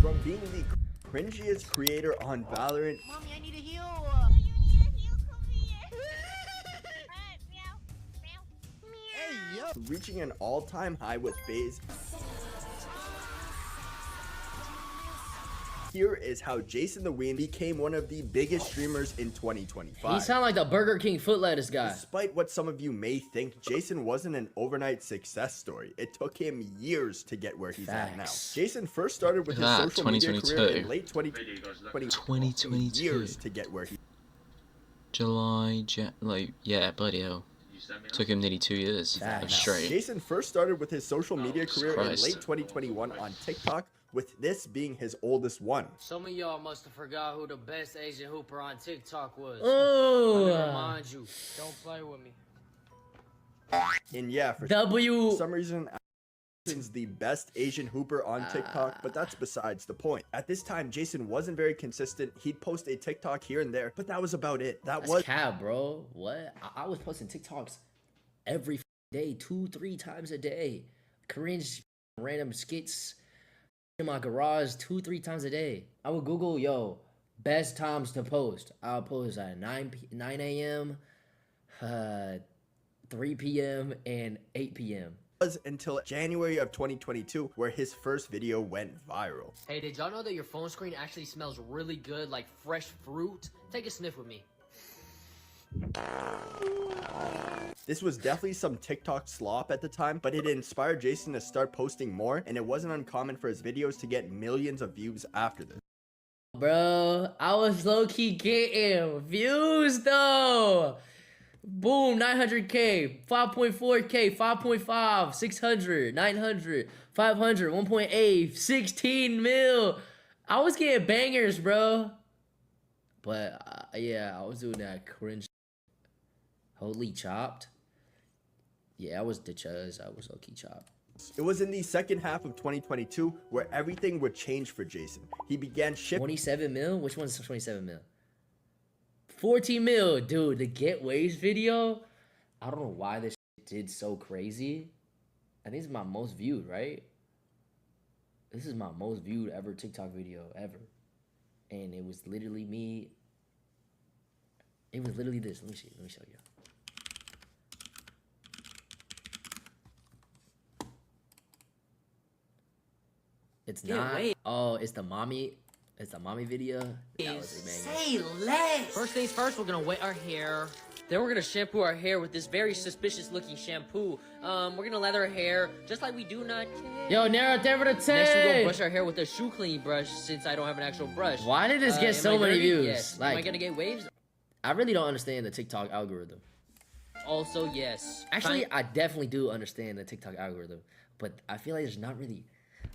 From being the cringiest creator on Valorant, Mommy, I need a heal. You need a heal, come here. Meow. Hey, yo. reaching an all-time high with FaZe. Here is how Jasontheween became one of the biggest streamers in 2025. He sound like the Burger King foot lettuce guy. Despite what some of you may think, Jason wasn't an overnight success story. It took him years to get where he's at now. Jason first started with his social media career in late 2022. Years to get where he. Yeah, bloody hell. Took him nearly 2 years straight. Jason first started with his social media career in Christ. late 2021 on TikTok, with this being his oldest one. Some of y'all must have forgot who the best Asian hooper on TikTok was. Oh. Let me remind you, don't play with me. And yeah, for some reason, Jason's the best Asian hooper on TikTok, but that's besides the point. At this time, Jason wasn't very consistent. He'd post a TikTok here and there, but that was about it. That's cap, bro. What? I was posting TikToks every day, 2-3 times a day. Cringe, random skits in my garage 2-3 times a day. I would Google, yo, best times to post. I'll post at 9 a.m., 3 p.m., and 8 p.m. Was until January of 2022 where his first video went viral. Hey, did y'all know that your phone screen actually smells really good, like fresh fruit? Take a sniff with me. This was definitely some TikTok slop at the time, but it inspired Jason to start posting more, and it wasn't uncommon for his videos to get millions of views after this. Bro, I was low-key getting views though. Boom, 900k, 5.4k, 5.5, 600, 900, 500, 1.8, 16 mil. I was getting bangers, bro. But yeah, I was doing that cringe. Holy chopped. Yeah, I was the chuzz. I was low-key chopped. It was in the second half of 2022 where everything would change for Jason. He began shifting. 27 mil? Which one's 27 mil? 14 mil, dude. The Get Waves video. I don't know why this did so crazy. I think it's my most viewed, right? This is my most viewed ever TikTok video ever. And it was literally me. It was literally this. Let me see. Let me show you. It's not. Oh, it's the mommy. It's the mommy video. That was a banger. Say less. First things first, we're gonna wet our hair. Then we're gonna shampoo our hair with this very suspicious looking shampoo. We're gonna lather our hair just like we do not care. Yo, narrow it down for the 10. Next, we're gonna brush our hair with a shoe cleaning brush since I don't have an actual brush. Why did this get so many views? Yes. Like, am I gonna get waves? I really don't understand the TikTok algorithm. Also, yes. Actually, I definitely do understand the TikTok algorithm, but I feel like there's not really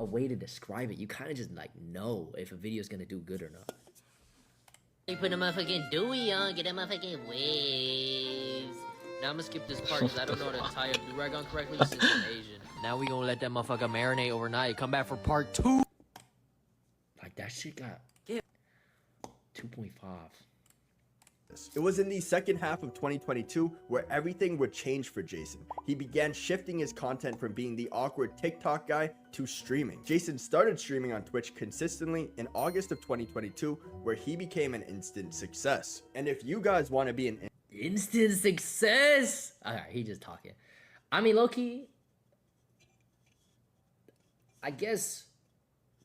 a way to describe it. You kind of just like know if a video is gonna do good or not. You put a motherfucking dewy on, get a motherfucking waves. Now I'm gonna skip this part because I don't know how to tie a do-rag on correctly since I'm Asian. Now we gonna let that motherfucker marinate overnight. Come back for part 2. Like that shit got 2.5. It was in the second half of 2022 where everything would change for Jason. He began shifting his content from being the awkward TikTok guy to streaming. Jason started streaming on Twitch consistently in August of 2022 where he became an instant success. And if you guys want to be an instant success, alright, he just talking. I mean, low-key, I guess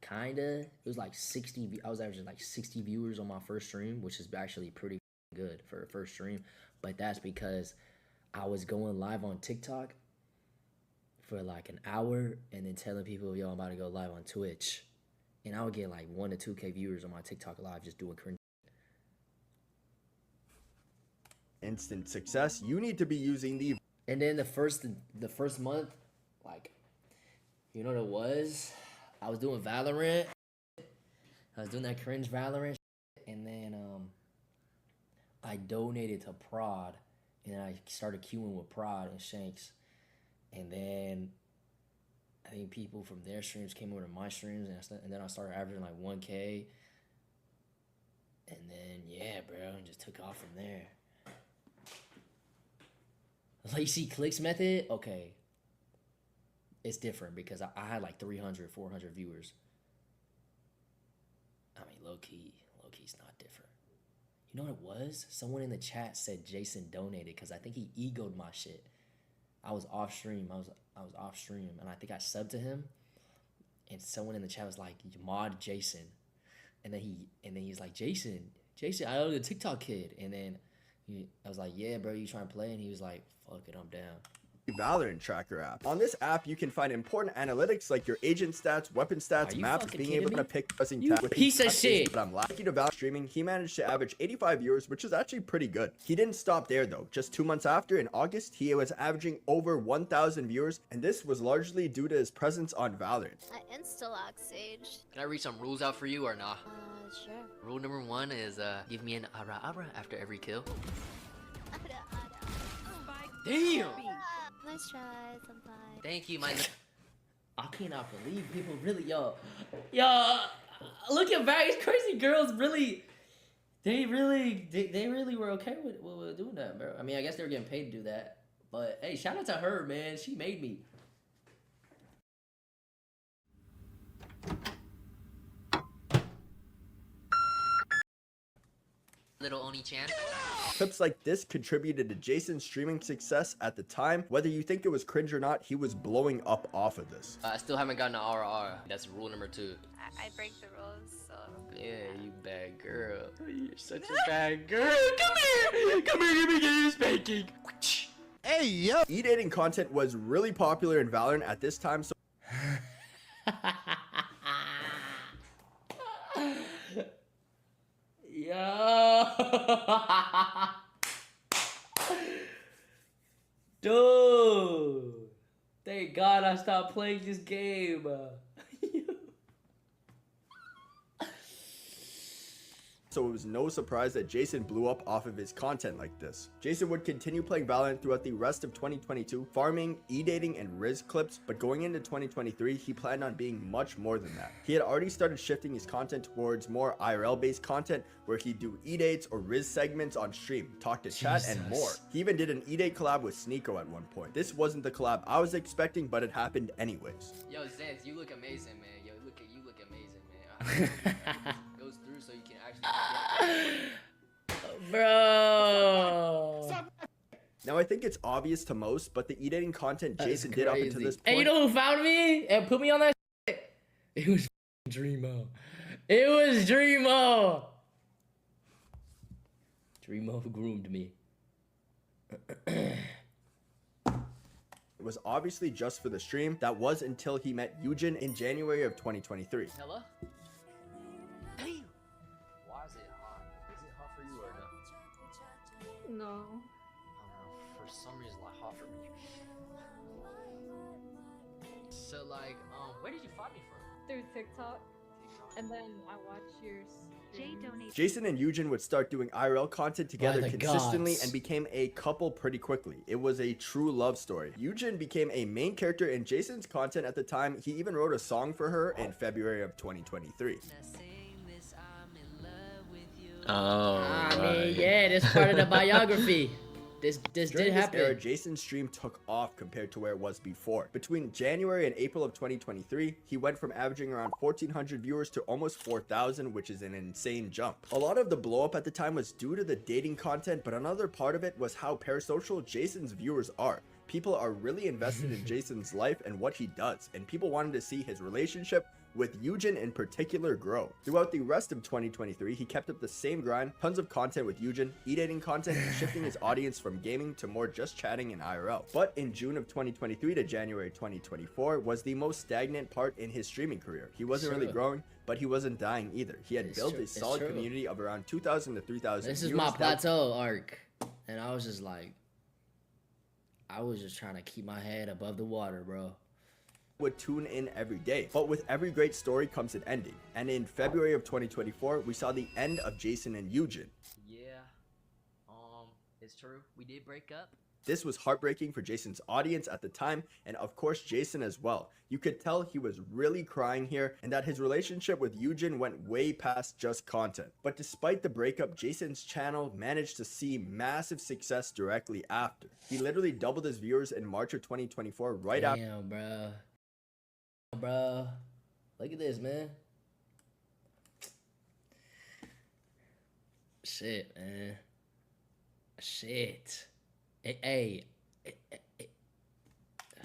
kinda. It was like 60. I was averaging like 60 viewers on my first stream, which is actually pretty good for a first stream, but that's because I was going live on TikTok for like an hour and then telling people, yo, I'm about to go live on Twitch, and I would get like 1 to 2K viewers on my TikTok live just doing cringe. instant success, you need to be using the. And then the first month, like, you know what it was? I was doing Valorant. I was doing that cringe Valorant, and then I donated to Prod, and I started queuing with Prod and Shanks, and then I think people from their streams came over to my streams, and then I started averaging like 1K, and then yeah, bro, and just took off from there. Like, you see clicks method? Okay, it's different because I had like 300, 400 viewers. Low-key's not different. You know what it was? Someone in the chat said Jason donated because I think he egoed my shit. I was off stream. I was off stream, and I think I subbed to him. And someone in the chat was like, "Mod Jason," and then he's like, "Jason, I know the TikTok kid." And then I was like, "Yeah, bro, you trying to play?" And he was like, "Fuck it, I'm down." Valorant tracker app. On this app, you can find important analytics like your agent stats, weapon stats, maps, being able to pick pressing You tab. piece of shit. But I'm lucky to Valorant streaming. He managed to average 85 viewers, which is actually pretty good. He didn't stop there though. Just 2 months after, in August, he was averaging over 1,000 viewers, and this was largely due to his presence on Valorant. I insta-lock Sage. Can I read some rules out for you or nah? Sure. Rule number 1 is give me an ara ara after every kill. Damn! Nice try, senpai. Thank you, my. I cannot believe people really, yo, look at various crazy girls really, they really were okay with doing that, bro. I mean, I guess they were getting paid to do that, but hey, shout out to her, man. She made me. Little Oni-chan. Clips like this contributed to Jason's streaming success at the time. Whether you think it was cringe or not, he was blowing up off of this. I still haven't gotten an RR. That's rule number 2. I break the rules, so. Yeah, you bad girl. You're such a bad girl. Come here, give me game spanking. Hey, yo! E-dating content was really popular in Valorant at this time, so Yo, dude, thank God I stopped playing this game. so it was no surprise that Jason blew up off of his content like this. Jason would continue playing Valorant throughout the rest of 2022, farming, e-dating, and Riz clips, but going into 2023, he planned on being much more than that. He had already started shifting his content towards more IRL-based content, where he'd do e-dates or Riz segments on stream, talk to chat, and more. He even did an e-date collab with Sneeko at one point. This wasn't the collab I was expecting, but it happened anyways. Yo, Zens, you look amazing, man. Yo, you look amazing, man. It goes through so you can actually. Bro. Now, I think it's obvious to most, but the e-dating content Jason did up until this point. And you know who found me and put me on that shit? It was Dreamo. It was Dreamo. Dreamo groomed me. It was obviously just for the stream. That was until he met Eugen in January of 2023. Hello? Damn! Why is it hot? Is it hot for you or no? No. I don't know. For some reason, like hot for me. So like, where did you find me from? Through TikTok, and then I watched your Jason and Eugen would start doing IRL content together By the consistently gods. and became a couple pretty quickly. It was a true love story. Eugen became a main character in Jason's content at the time. He even wrote a song for her in February of 2023. Oh, I mean, right. yeah, this part of the biography. This During did this happen. era, Jason's stream took off compared to where it was before. Between January and April of 2023, he went from averaging around 1,400 viewers to almost 4,000, which is an insane jump. A lot of the blow up at the time was due to the dating content, but another part of it was how parasocial Jason's viewers are. People are really invested in Jason's life and what he does, and people wanted to see his relationship with Eugen in particular grow. Throughout the rest of 2023, he kept up the same grind, tons of content with Eugen, e-dating content, and shifting his audience from gaming to more just chatting in IRL. But in June of 2023 to January 2024 was the most stagnant part in his streaming career. He wasn't really growing, but he wasn't dying either. He had built a solid community of around 2,000 to 3,000 This is my plateau arc, and I was just like, I was just trying to keep my head above the water, bro. Would tune in every day, but with every great story comes an ending, and in February of 2024 we saw the end of Jason and Eugen. Yeah, it's true. We did break up. This was heartbreaking for Jason's audience at the time, and of course Jason as well. You could tell he was really crying here, and that his relationship with Eugen went way past just content. But despite the breakup, Jason's channel managed to see massive success directly after. He literally doubled his viewers in March of 2024 right after. Damn, bro. Look at this, man. Shit, man. Shit. Hey.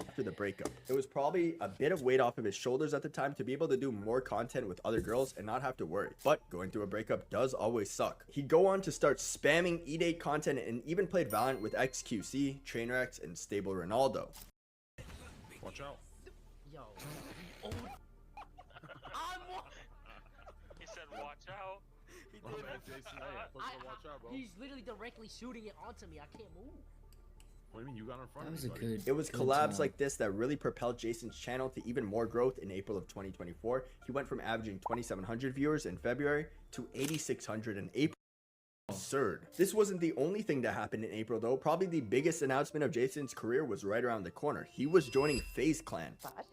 After the breakup, it was probably a bit of weight off of his shoulders at the time to be able to do more content with other girls and not have to worry. But going through a breakup does always suck. He'd go on to start spamming E-Date content and even played Valorant with XQC, Trainwrecks, and Stable Ronaldo. Watch out. Yo. He said, watch out. He My did. man Jason, hey, watch out, bro. He's literally directly shooting it onto me. I can't move. What do you mean? You got in front That of was me, a buddy. good. It was good collabs time. like this that really propelled Jason's channel to even more growth in April of 2024. He went from averaging 2,700 viewers in February to 8,600 in April. Absurd. This wasn't the only thing that happened in April though. Probably the biggest announcement of Jason's career was right around the corner. He was joining FaZe Clan. But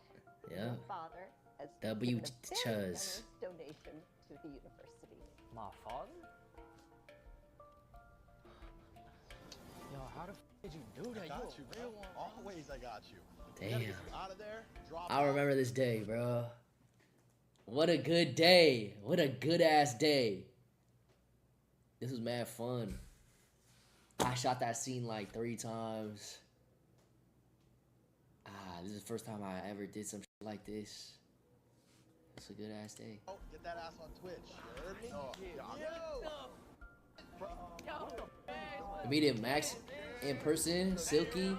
Yeah. your father has W. given a very Chuz. generous donation to the university. My father? Yo, how the f did you do that? I got You you, a real bro. one. Always I got you. Damn. Gotta get you out of there. Drop I out. remember this day, bro. What a good day. What a good ass day. This was mad fun. I shot that scene like 3 times. This is the first time I ever did some shit like this. It's a good ass day. Oh, get that ass on Twitch. You heard me? Oh, We meeting Max in person, Silky.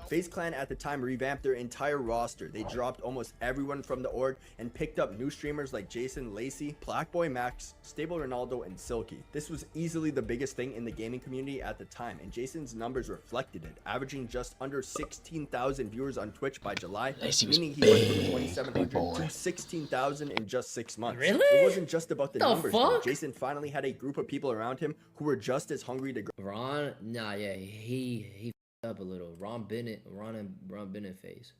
FaZe Clan at the time revamped their entire roster. They dropped almost everyone from the org and picked up new streamers like Jason, Lacey, Blackboy Max, Stable Ronaldo, and Silky. This was easily the biggest thing in the gaming community at the time, and Jason's numbers reflected it, averaging just under 16,000 viewers on Twitch by July, Lacey was meaning he went from big, 2,700 boy. to 16,000 in just 6 months. Really? It wasn't just about the The numbers, though. fuck? Jason finally had a group of people around him who were just as hungry to grow. Ron, nah, yeah, he f***ed up a little. Ron Bennett phase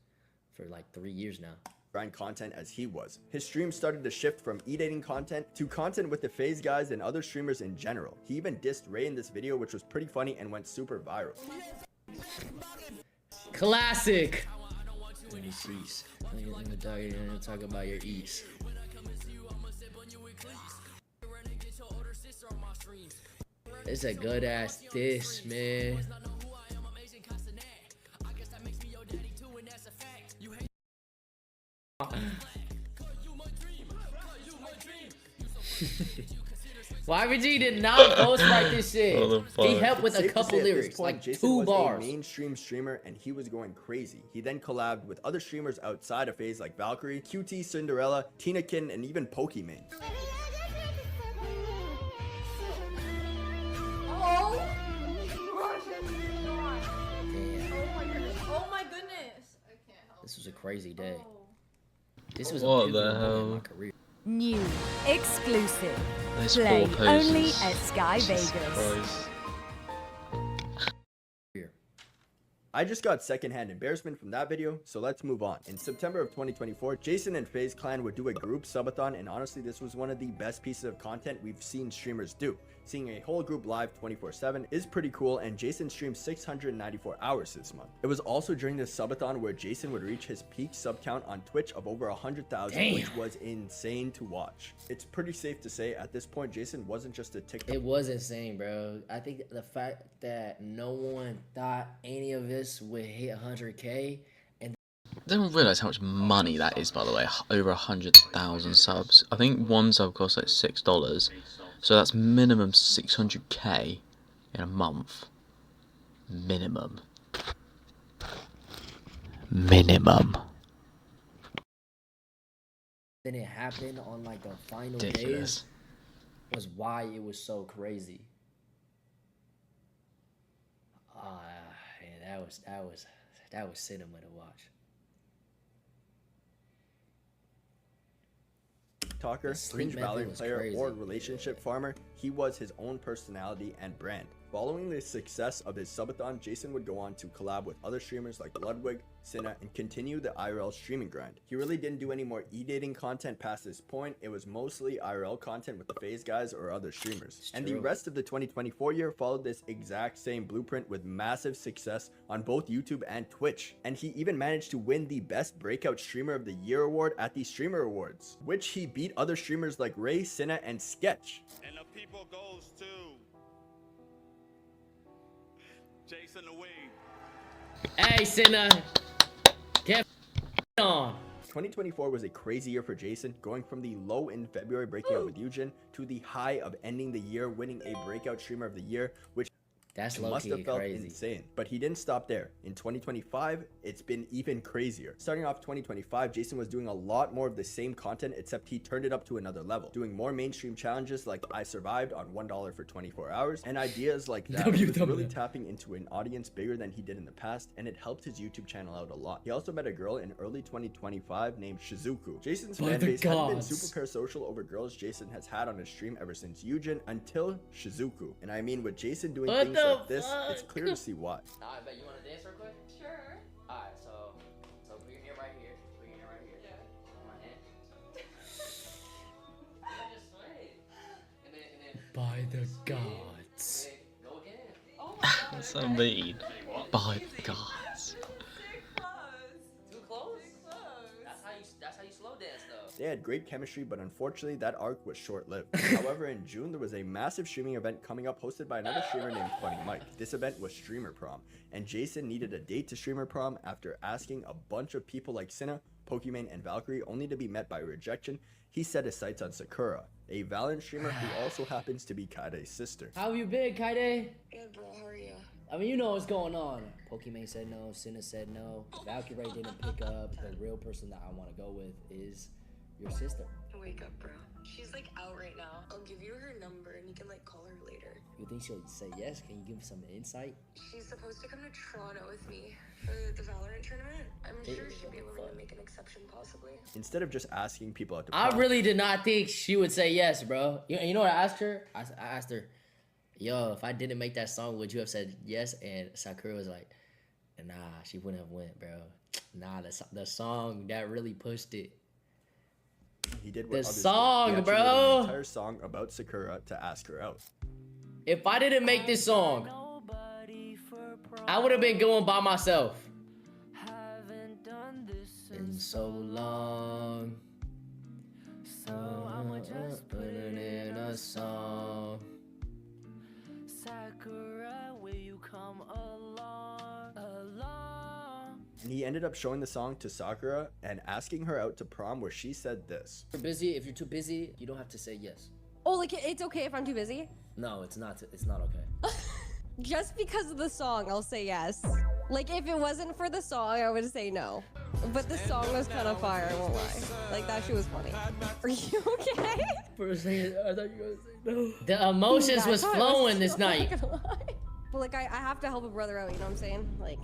for like 3 years now. Grind content as he was. His streams started to shift from e-dating content to content with the FaZe guys and other streamers in general. He even dissed Ray in this video, which was pretty funny and went super viral. Classic. When you cease, talk about your eats. It's a good ass diss, man. YBG did not ghostwrite this shit. What the He fuck? helped with a Safe to couple say at this lyrics, point, like Jason 2 was bars. a mainstream streamer and he was going crazy. He then collabed with other streamers outside of FaZe like Valkyrie, QT, Cinderella, Tinakin, and even Pokimane. Oh! Damn, Oh my goodness! I can't help. this was a crazy day. Oh. This was What a the pivotal moment in hell? my career. New, exclusive, Those play poor only poses. at Sky Jesus Vegas. Christ. I just got secondhand embarrassment from that video, so let's move on. In September of 2024, Jason and FaZe Clan would do a group subathon, and honestly, this was one of the best pieces of content we've seen streamers do. Seeing a whole group live 24/7 is pretty cool, and Jason streamed 694 hours this month. It was also during this subathon where Jason would reach his peak sub count on Twitch of over 100,000, which was insane to watch. It's pretty safe to say at this point, Jason wasn't just a TikTok. It was insane, bro. I think the fact that no one thought any of this would hit 100K, and They don't realize how much money that is, by the way. Over 100,000 subs. I think one sub costs like $6, so that's minimum 600k in a month. Minimum. then it happened on like the final Ridiculous. days was why it was so crazy. Yeah, that was cinema to watch. TikToker, The sleep cringe method Valorant was player, crazy. or relationship farmer, he was his own personality and brand. Following the success of his subathon, Jason would go on to collab with other streamers like Ludwig, Cinna, and continue the IRL streaming grind. He really didn't do any more e-dating content past this point. It was mostly IRL content with the FaZe guys or other streamers. And the rest of the 2024 year followed this exact same blueprint with massive success on both YouTube and Twitch. And he even managed to win the Best Breakout Streamer of the Year award at the Streamer Awards, which he beat other streamers like Ray, Cinna, and Sketch. And the people goes to Jasontheween. Hey, Cinna. Get on. 2024 was a crazy year for Jason, going from the low in February breaking up with Eugen to the high of ending the year winning a Breakout Streamer of the Year, which That's must have low-key felt crazy. insane. But he didn't stop there. In 2025, it's been even crazier. Starting off 2025, Jason was doing a lot more of the same content, except he turned it up to another level, doing more mainstream challenges like I Survived on $1 for 24 hours, and ideas like that. He was really tapping into an audience bigger than he did in the past, and it helped his YouTube channel out a lot. He also met a girl in early 2025 named Shizuku. Jason's fan base hadn't been super parasocial over girls Jason has had on his stream ever since Eugen until Shizuku. And I mean, with Jason doing things like this, it's clear to see why. Nah, I bet you want to dance real quick? Sure. Alright, so put your hand right here. Put your hand right here. Yeah. Hold my hand. Yeah, just sway. And then by the gods. Go again. Oh my god. That's so mean. By the gods. Too close? That's how you slow dance though. They had great chemistry, but unfortunately that arc was short-lived. However, in June there was a massive streaming event coming up hosted by another streamer named Funny Mike. This event was Streamer Prom, and Jason needed a date to Streamer Prom after asking a bunch of people like Cinna, Pokimane, and Valkyrie, only to be met by rejection. He set his sights on Sakura, a Valorant streamer who also happens to be Kaide's sister. How have you been, Kaide? Good, bro. How are you? I mean, you know what's going on. Pokimane said no, Cinna said no, Valkyrie didn't pick up. The real person that I want to go with is your sister. Wake up, bro. She's like out right now. I'll give you her number and you can like call her later. You think she'll say yes? Can you give me some insight? She's supposed to come to Toronto with me for the Valorant tournament. I'm sure she'll be willing to make an exception, possibly. Instead of just asking people out to I prom, really did not think she would say yes, bro. You know what I asked her? I asked her, yo, if I didn't make that song, would you have said yes? And Sakura was like, nah, she wouldn't have went, bro. Nah, the song that really pushed it. he did what The others did. song, He actually wrote bro. an entire song about Sakura to ask her out. If I didn't make this song, I would have been going by myself. In so long, so I'ma just put it in a song. Sakura, will you come along? And he ended up showing the song to Sakura and asking her out to prom, where she said this. If you're busy, if you're too busy, you don't have to say yes. Oh, like it's okay if I'm too busy? No, it's not. It's not okay. Just because of the song, I'll say yes. Like, if it wasn't for the song, I would say no. But the song was kind of fire, I won't lie. Like, that shit was funny. Are you okay? For a second, I thought you were gonna say no. The emotions was I thought it flowing this I'm night. not gonna lie. But like, I have to help a brother out, you know what I'm saying? Like,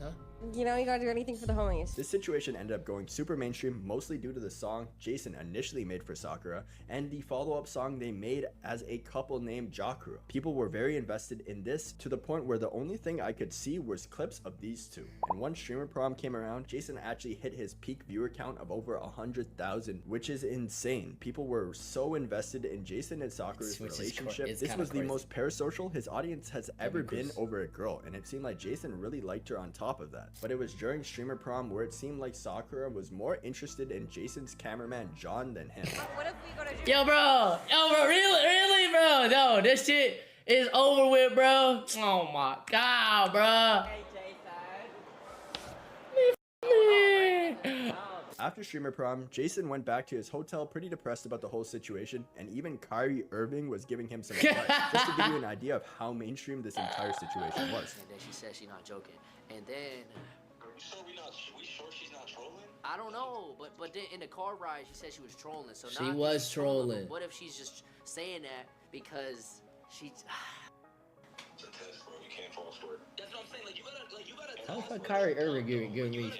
Huh? you know, you gotta do anything for the homies. This situation ended up going super mainstream, mostly due to the song Jason initially made for Sakura and the follow-up song they made as a couple named Jakura. People were very invested in this, to the point where the only thing I could see was clips of these two. And once Streamer Prom came around, Jason actually hit his peak viewer count of over 100,000, which is insane. People were so invested in Jason and Sakura's relationship. This was the most parasocial his audience has ever been over a girl, and it seemed like Jason really liked her on top of that. But it was during Streamer Prom where it seemed like Sakura was more interested in Jason's cameraman John than him. What if we go to Yo, bro, really, bro. No, this shit is over with, bro. Oh my god, bro. After Streamer Prom, Jason went back to his hotel pretty depressed about the whole situation, and even Kyrie Irving was giving him some advice, just to give you an idea of how mainstream this entire situation was. And then she said she's not joking. And then We sure she's not trolling? I don't know, but then in the car ride she said she was trolling. So She now was she's trolling, but trolling. what if she's just saying that because she's It's a test, bro. You can't fall for it. That's what I'm saying. Like you gotta. How the fuck Kyrie Irving giving me?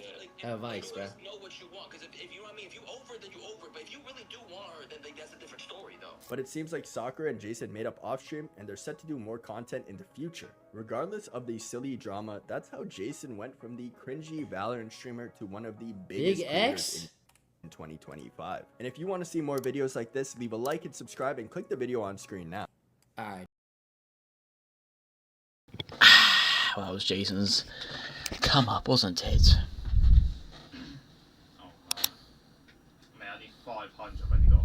Advice, bro. Know what you want, because if you know what I mean, if you over, then you over. But if you really do want her, then like, that's a different story, though. But it seems like Sakura and Jason made up off stream, and they're set to do more content in the future. Regardless of the silly drama, that's how Jason went from the cringy Valorant streamer to one of the biggest Big creators X? in 2025. And if you want to see more videos like this, leave a like and subscribe and click the video on screen now. Alright. Well, that was Jason's come up, wasn't it? Oh, man. I need 500 when you got